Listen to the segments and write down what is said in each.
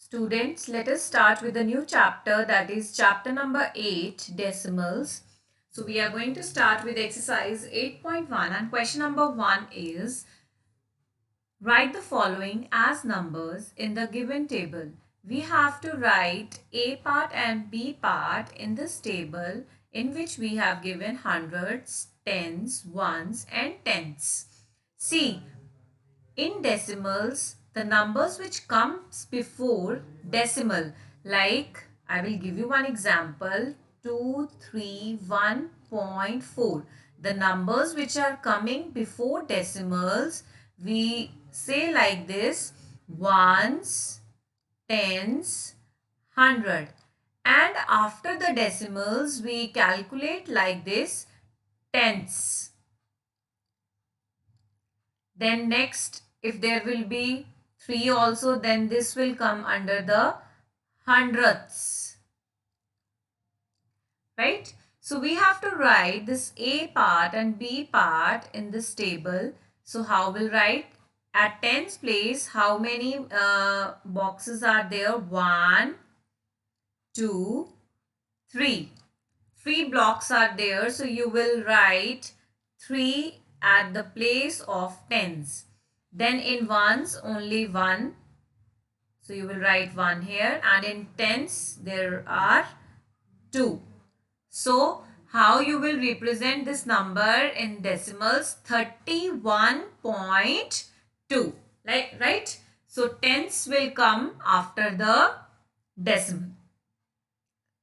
Students, let us start with a new chapter, that is chapter number 8, decimals. So we are going to start with exercise 8.1 and question number 1 is write the following as numbers in the given table. We have to write A part and B part in this table in which we have given hundreds, tens, ones and tenths. See, in decimals, the numbers which comes before decimal, like I will give you one example, 231.4. The numbers which are coming before decimals, we say like this: ones, tens, hundred. And after the decimals, we calculate like this: tenths. Then next, if there will be 3 also, then this will come under the hundredths. Right? So we have to write this A part and B part in this table. So how we'll write? At tens place, how many boxes are there? 1, 2, 3. 3 blocks are there. So you will write 3 at the place of tens. Then in ones, only 1. So you will write 1 here. And in tens, there are 2. So how you will represent this number in decimals? 31.2. Right? So tens will come after the decimal.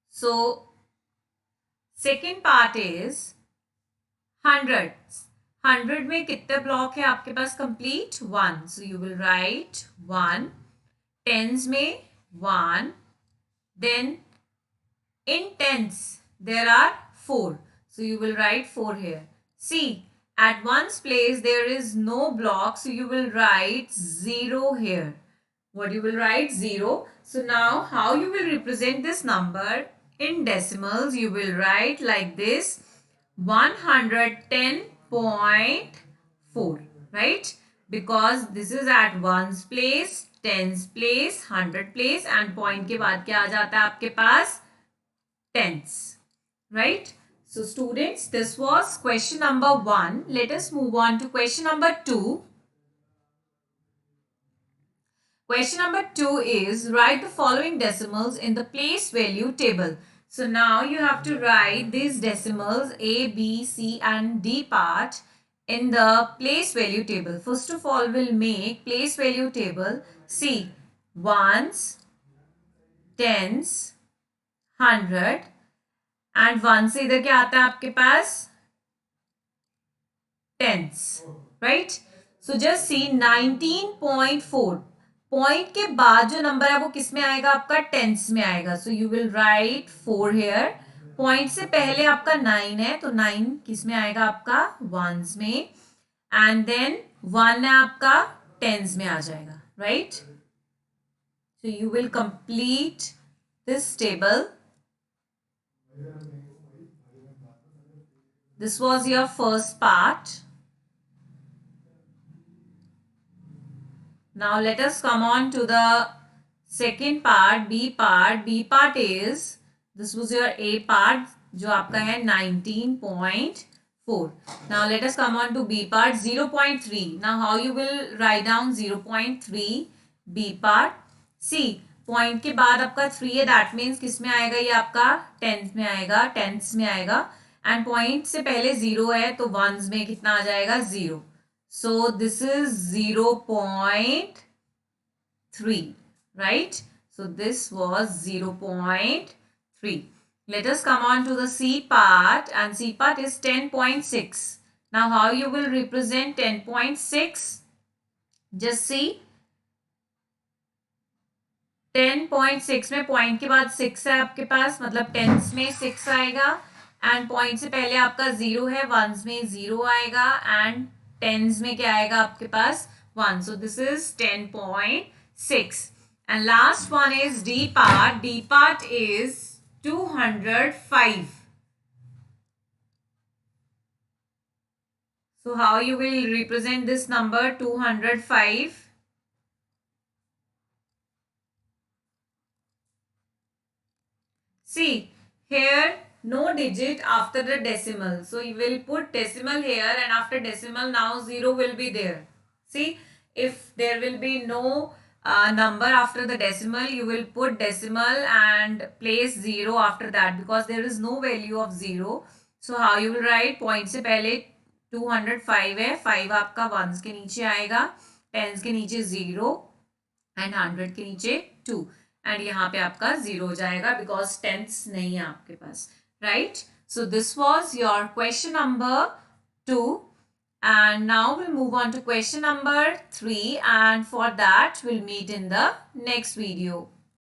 So second part is hundreds. 100 में कितने block है आपके पास complete? 1. So you will write 1. Tens में 1. Then in tens there are 4. So you will write 4 here. See, at ones place there is no block. So you will write 0 here. What you will write? 0. So now how you will represent this number? In decimals you will write like this: 110.4. Right? Because this is at ones place, tens place, hundred place and point के बाद क्या आ जाता है आपके पास? Tenths. Right? So students, this was question number 1. Let us move on to question number 2. Question number 2 is write the following decimals in the place value table. So now you have to write these decimals A, B, C and D part in the place value table. First of all, we'll make place value table. See, ones, tens, hundred and 1 से इधर क्या आता है आपके पास? Tens. Right? So just see 19.4. Point के बाद जो number है वो किस में आएगा? आपका टेंस में आएगा. So you will write 4 here. Point से पहले आपका 9 है तो 9 किस में आएगा? आपका वंस में. एंड देन 1 है आपका टेंस में आ जाएगा. Right? So you will complete this table. This was your first part. Now let us come on to the second part, B part. B part is, this was your A part जो आपका है 19.4. Now let us come on to B part, 0.3. Now how you will write down 0.3 B part? See, point के बाद आपका 3 है, that means किस में आएगा? ये आपका टेंथ में आएगा, टेंथ्स में आएगा. एंड पॉइंट से पहले 0 है तो वंस में कितना आ जाएगा? 0. So this is 0.3, right? So this was 0.3. Let us come on to the C part, and C part is 10.6. Now how you will represent 10.6? Just see, 10.6 में पॉइंट के बाद 6 है आपके पास, मतलब टेंस में 6 आएगा. एंड पॉइंट से पहले आपका 0 है, वंस में 0 आएगा एंड टेंस में क्या आएगा आपके पास? 1. So this is 10.6. And last one is D part. D part is 205. So how you will represent this number? 205. See, here no digit after the decimal. So you will put decimal here, and after decimal now 0 will be there. See, if there will be no number after the decimal, you will put decimal and place 0 after that, because there is no value of 0. So how you will write? Point से पहले 205 है, 5 आपका ones के नीचे आएगा, tens के नीचे 0 and 100 के नीचे 2, एंड यहाँ पे आपका 0 हो जाएगा बिकॉज टेंस नहीं है आपके पास, right. So this was your question number 2. And now we'll move on to question number 3, and for that we'll meet in the next video.